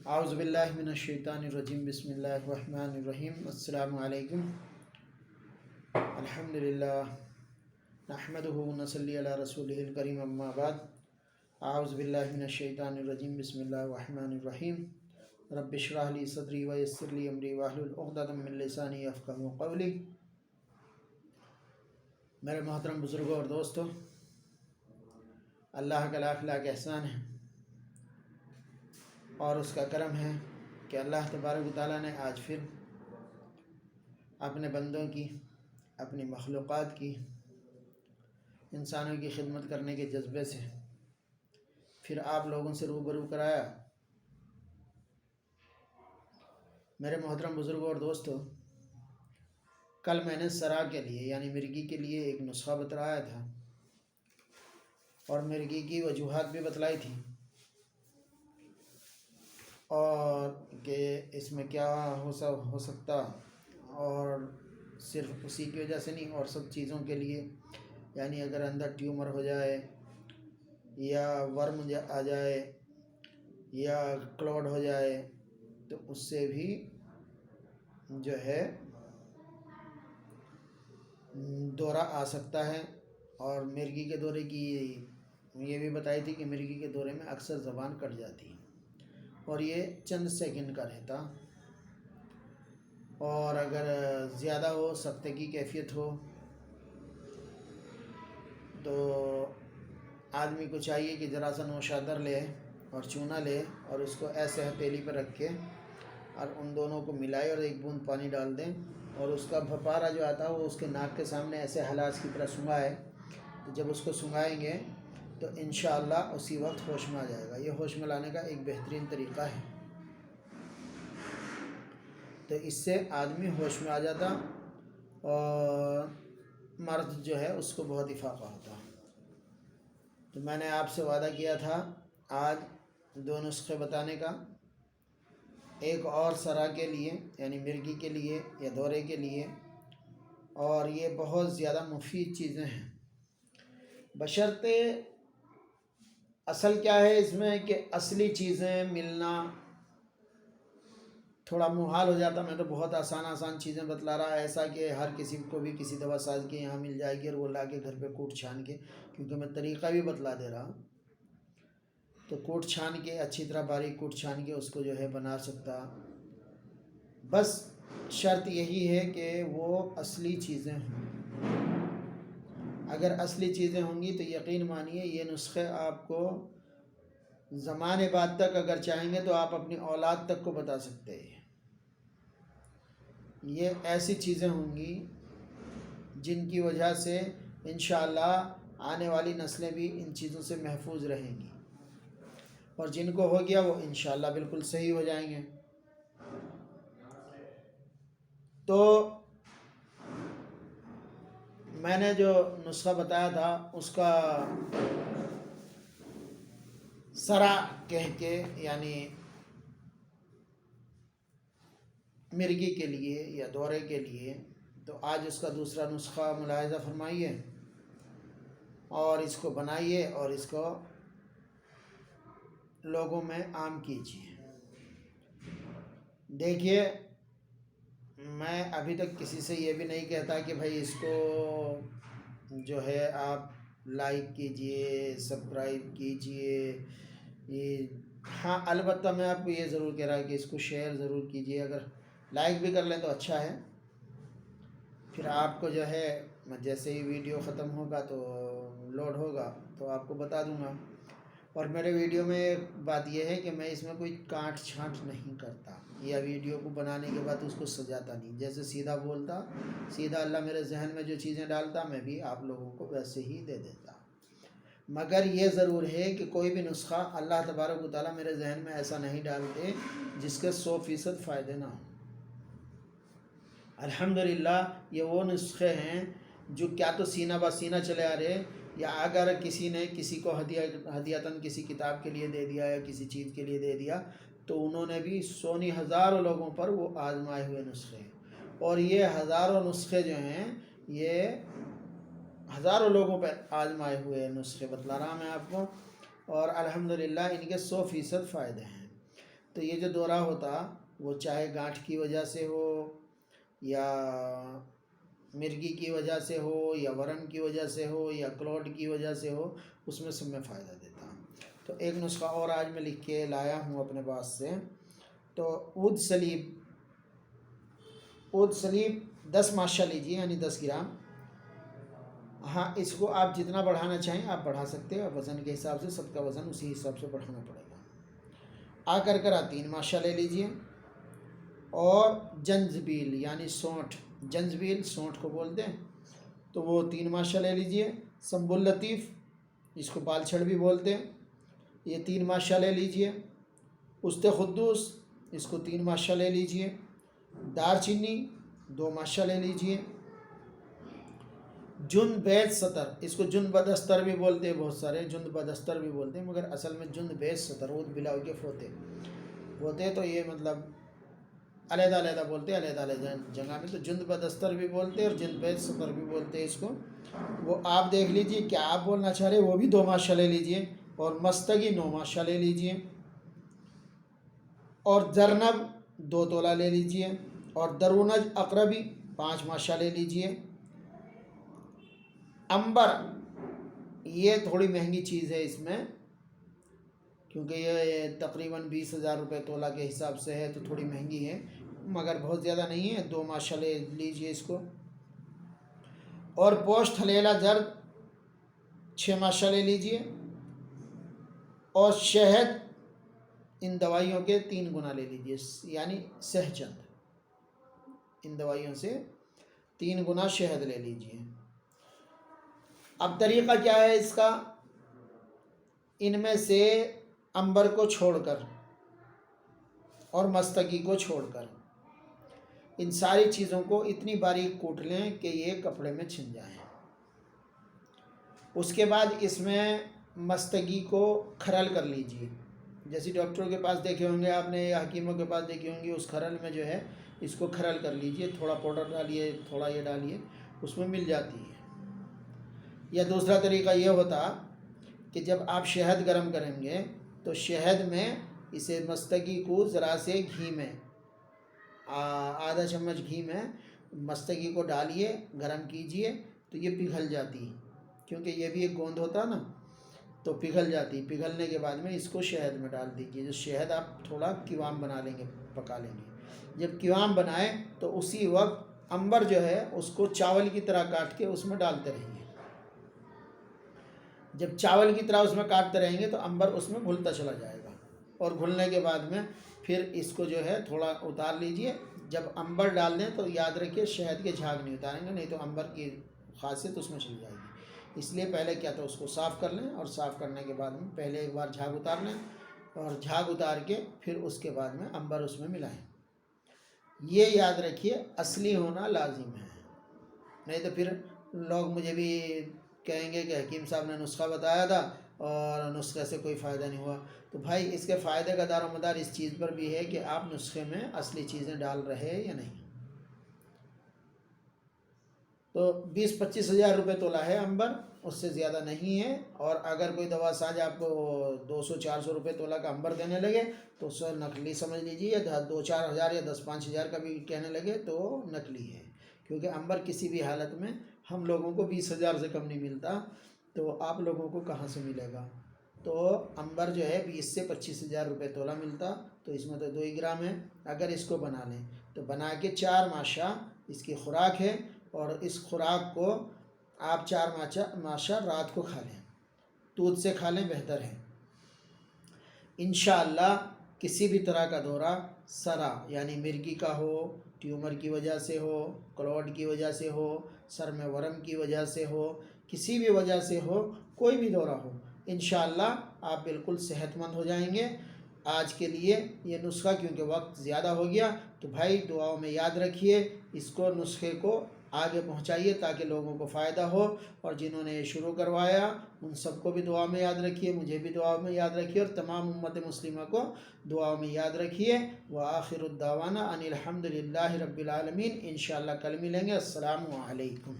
اعوذ باللہ من الشیطان الرجیم بسم اللہ الرحمن الرحیم السلام علیکم الحمدللہ نحمدہ ونصلی علی رسولہ الکریم اما بعد اعوذ باللہ من الشیطان الرجیم بسم اللہ الرحمن الرحیم رب اشرح لی صدری ویسر لی امری واحلل عقدۃ من لسانی یفقہوا قولی۔ میرے محترم بزرگوں اور دوستوں، اللہ کا لاکھ لاکھ احسان ہے اور اس کا کرم ہے کہ اللہ تبارک و تعالیٰ نے آج پھر اپنے بندوں کی، اپنی مخلوقات کی، انسانوں کی خدمت کرنے کے جذبے سے پھر آپ لوگوں سے روبرو کرایا۔ میرے محترم بزرگوں اور دوستوں، کل میں نے سرا کے لیے یعنی مرغی کے لیے ایک نسخہ بتلایا تھا اور مرغی کی وجوہات بھی بتلائی تھی، اور کہ اس میں کیا ہو سکتا، اور صرف اسی کی وجہ سے نہیں اور سب چیزوں کے لیے، یعنی اگر اندر ٹیومر ہو جائے یا ورم آ جائے یا کلوڈ ہو جائے تو اس سے بھی جو ہے دورہ آ سکتا ہے۔ اور مرغی کے دورے کی یہ بھی بتائی تھی کہ مرغی کے دورے میں اکثر زبان کٹ جاتی ہے اور یہ چند سیکنڈ کا رہتا، اور اگر زیادہ ہو، سکتے کی کیفیت ہو، تو آدمی کو چاہیے کہ ذرا سا نوشادر لے اور چونا لے اور اس کو ایسے ہتھیلی پر رکھ کے اور ان دونوں کو ملائے اور ایک بوند پانی ڈال دیں اور اس کا بھپارا جو آتا ہے وہ اس کے ناک کے سامنے ایسے ہلاس کی طرح سنگھائے، تو جب اس کو سنگھائیں گے تو انشاءاللہ اسی وقت ہوش میں آ جائے گا۔ یہ ہوش میں لانے کا ایک بہترین طریقہ ہے، تو اس سے آدمی ہوش میں آ جاتا اور مرض جو ہے اس کو بہت افاقہ ہوتا۔ تو میں نے آپ سے وعدہ کیا تھا آج دو نسخے بتانے کا، ایک اور سرا کے لیے یعنی مرغی کے لیے یا دورے کے لیے، اور یہ بہت زیادہ مفید چیزیں ہیں، بشرطے اصل کیا ہے اس میں کہ اصلی چیزیں ملنا تھوڑا محال ہو جاتا۔ میں تو بہت آسان چیزیں بتلا رہا، ایسا کہ ہر کسی کو بھی کسی دوا ساز کے یہاں مل جائے گی اور وہ لا کے گھر پہ کوٹ چھان کے، کیونکہ میں طریقہ بھی بتلا دے رہا، تو کوٹ چھان کے اچھی طرح باریک کوٹ چھان کے اس کو جو ہے بنا سکتا۔ بس شرط یہی ہے کہ وہ اصلی چیزیں ہوں۔ اگر اصلی چیزیں ہوں گی تو یقین مانیے یہ نسخے آپ کو زمانے بعد تک اگر چاہیں گے تو آپ اپنی اولاد تک کو بتا سکتے ہیں۔ یہ ایسی چیزیں ہوں گی جن کی وجہ سے انشاءاللہ آنے والی نسلیں بھی ان چیزوں سے محفوظ رہیں گی، اور جن کو ہو گیا وہ انشاءاللہ بالکل صحیح ہو جائیں گے۔ تو میں نے جو نسخہ بتایا تھا اس کا سرا کہہ کے یعنی مرغی کے لیے یا دورے کے لیے، تو آج اس کا دوسرا نسخہ ملاحظہ فرمائیے اور اس کو بنائیے اور اس کو لوگوں میں عام کیجیے۔ دیکھیے، میں ابھی تک کسی سے یہ بھی نہیں کہتا کہ بھائی اس کو جو ہے آپ لائک کیجئے، سبسکرائب کیجئے، ہاں البتہ میں آپ کو یہ ضرور کہہ رہا کہ اس کو شیئر ضرور کیجئے، اگر لائک بھی کر لیں تو اچھا ہے۔ پھر آپ کو جو ہے جیسے ہی ویڈیو ختم ہوگا تو لوڈ ہوگا تو آپ کو بتا دوں گا۔ اور میرے ویڈیو میں ایک بات یہ ہے کہ میں اس میں کوئی کاٹ چھانٹ نہیں کرتا، یا ویڈیو کو بنانے کے بعد اس کو سجاتا نہیں، جیسے سیدھا بولتا، سیدھا اللہ میرے ذہن میں جو چیزیں ڈالتا میں بھی آپ لوگوں کو ویسے ہی دے دیتا۔ مگر یہ ضرور ہے کہ کوئی بھی نسخہ اللہ تبارک و تعالیٰ میرے ذہن میں ایسا نہیں ڈالتے جس کے 100% فائدے نہ ہوں۔ الحمدللہ یہ وہ نسخے ہیں جو کیا تو سینہ بہ سینہ چلے آ رہے، یا اگر کسی نے کسی کو ہدیتاً کسی کتاب کے لیے دے دیا یا کسی چیز کے لیے دے دیا تو انہوں نے بھی سونی ہزاروں لوگوں پر وہ آزمائے ہوئے نسخے ہیں، اور یہ ہزاروں نسخے جو ہیں یہ ہزاروں لوگوں پر آزمائے ہوئے نسخے بتلا رہا میں آپ کو، اور الحمدللہ ان کے 100% فائدے ہیں۔ تو یہ جو دورہ ہوتا وہ چاہے گانٹھ کی وجہ سے ہو یا مرگی کی وجہ سے ہو یا ورم کی وجہ سے ہو یا کلوڈ کی وجہ سے ہو، اس میں سب میں فائدہ دیتا. تو ایک نسخہ اور آج میں لکھ کے لایا ہوں اپنے پاس سے. تو عود سلیب 10 ماشہ لیجیے، یعنی 10 گرام. ہاں، اس کو آپ جتنا بڑھانا چاہیں آپ بڑھا سکتے ہیں، وزن کے حساب سے سب کا وزن اسی حساب سے بڑھانا پڑے گا. کرا 3 ماشہ لے لیجیے. اور جنزبیل یعنی سونٹھ، جنزبیل سونٹھ کو بولتے ہیں، تو وہ 3 ماشہ لے لیجیے. سنبل لطیف، جس کو بال چھڑ بھی بولتے ہیں، یہ 3 ماشہ لے لیجیے. است خدوس، اس کو 3 ماشہ لے لیجیے. دار چینی 2 ماشہ لے لیجیے. جند بیت سطر، اس کو جند بدستر بھی بولتے ہیں، بہت سارے جند بدستر بھی بولتے ہیں، مگر اصل میں جند بیت سطر بلا وقف ہوتے تو یہ مطلب علیحدہ علیحدہ بولتے ہیں، علیحدہ علیحدہ جگہ میں. تو جند بدستر بھی بولتے ہیں اور جند بیت سطر بھی بولتے ہیں اس کو. وہ آپ دیکھ لیجئے کیا آپ بولنا چاہ رہے، وہ بھی 2 ماشہ لے لیجئے. اور مستگی 9 ماشہ لے لیجئے. اور زرنب 2 تولہ لے لیجئے. اور درونج اقربی 5 ماشہ لے لیجئے. امبر یہ تھوڑی مہنگی چیز ہے اس میں، کیونکہ یہ تقریباً 20,000 روپے تولہ کے حساب سے ہے، تو تھوڑی مہنگی ہے، مگر بہت زیادہ نہیں ہے. 2 ماشہ لے لیجئے اس کو. اور پوشت حلیلہ زرد 6 ماشہ لے لیجئے. اور شہد ان دوائیوں کے 3 گنا لے لیجئے، یعنی سہچند، ان دوائیوں سے 3 گنا شہد لے لیجئے. اب طریقہ کیا ہے اس کا؟ ان میں سے امبر کو چھوڑ کر اور مستگی کو چھوڑ کر ان ساری چیزوں کو اتنی باریک کوٹ لیں کہ یہ کپڑے میں چھن جائیں. اس کے بعد اس میں مستگی کو کھرل کر لیجیے. جیسے ڈاکٹروں کے پاس دیکھے ہوں گے آپ نے یا حکیموں کے پاس دیکھے ہوں گے، اس کھرل میں جو ہے اس کو کھرل کر لیجیے. تھوڑا پاؤڈر ڈالیے، تھوڑا یہ ڈالیے، اس میں مل جاتی ہے. یا دوسرا طریقہ یہ ہوتا کہ جب آپ شہد گرم کریں گے تو شہد میں اسے مستگی کو ذرا سے گھی میں آدھا چمچ گھی میں مستگی کو ڈالیے، گرم کیجئے تو یہ پگھل جاتی ہے، کیونکہ یہ بھی ایک گوند ہوتا نا، تو پگھل جاتی. پگھلنے کے بعد میں اس کو شہد میں ڈال دیجیے. جو شہد آپ تھوڑا کیوام بنا لیں گے، پکا لیں گے. جب کیوام بنائیں تو اسی وقت امبر جو ہے اس کو چاول کی طرح کاٹ کے اس میں ڈالتے رہیے. جب چاول کی طرح اس میں کاٹتے رہیں گے تو امبر اس میں گھلتا چلا جائے گا. اور گھلنے کے بعد میں پھر اس کو جو ہے تھوڑا اتار لیجئے. جب امبر ڈال دیں تو یاد رکھیے شہد کے جھاگ نہیں اتاریں گے، نہیں تو امبر کی خاصیت اس میں چلی جائے گی. اس لیے پہلے کیا تو اس کو صاف کر لیں، اور صاف کرنے کے بعد میں پہلے ایک بار جھاگ اتار لیں، اور جھاگ اتار کے پھر اس کے بعد میں امبر اس میں ملائیں. یہ یاد رکھیے اصلی ہونا لازم ہے، نہیں تو پھر لوگ مجھے بھی کہیں گے کہ حکیم صاحب نے نسخہ بتایا تھا اور نسخے سے کوئی فائدہ نہیں ہوا. تو بھائی اس کے فائدے کا دار و مدار اس چیز پر بھی ہے کہ آپ نسخے میں اصلی چیزیں ڈال رہے یا نہیں. تو 20-25 ہزار روپے تولہ ہے امبر، اس سے زیادہ نہیں ہے. اور اگر کوئی دوا ساز آپ کو 200-400 روپے تولہ کا امبر دینے لگے تو اس سے نقلی سمجھ لیجیے، یا 2-4 ہزار یا 10-5 ہزار کا بھی کہنے لگے تو نقلی ہے. کیونکہ امبر کسی بھی حالت میں ہم لوگوں کو 20,000 سے کم نہیں ملتا، تو آپ لوگوں کو کہاں سے ملے گا؟ تو امبر جو ہے 20 سے 25 ہزار روپے تولہ ملتا. تو اس میں تو 2 ہی گرام ہے. اگر اس کو بنا لیں تو بنا کے 4 ماشہ اس کی خوراک ہے، اور اس خوراک کو آپ 4 ماشہ رات کو کھا لیں، دودھ سے کھا لیں بہتر ہے. انشاءاللہ کسی بھی طرح کا دورہ، سرا یعنی مرگی کا ہو، ٹیومر کی وجہ سے ہو، کلوڈ کی وجہ سے ہو، سر میں ورم کی وجہ سے ہو، کسی بھی وجہ سے ہو، کوئی بھی دورہ ہو، انشاءاللہ آپ بالکل صحت مند ہو جائیں گے. آج کے لیے یہ نسخہ، کیونکہ وقت زیادہ ہو گیا، تو بھائی دعاؤں میں یاد رکھیے اس کو، نسخے کو آگے پہنچائیے تاکہ لوگوں کو فائدہ ہو. اور جنہوں نے یہ شروع کروایا ان سب کو بھی دعا میں یاد رکھیے، مجھے بھی دعا میں یاد رکھیے، اور تمام امت مسلمہ کو دعا میں یاد رکھیے. وآخر الدعوانا ان الحمد للہ رب العالمین. انشاءاللہ کل ملیں گے. السلام علیکم.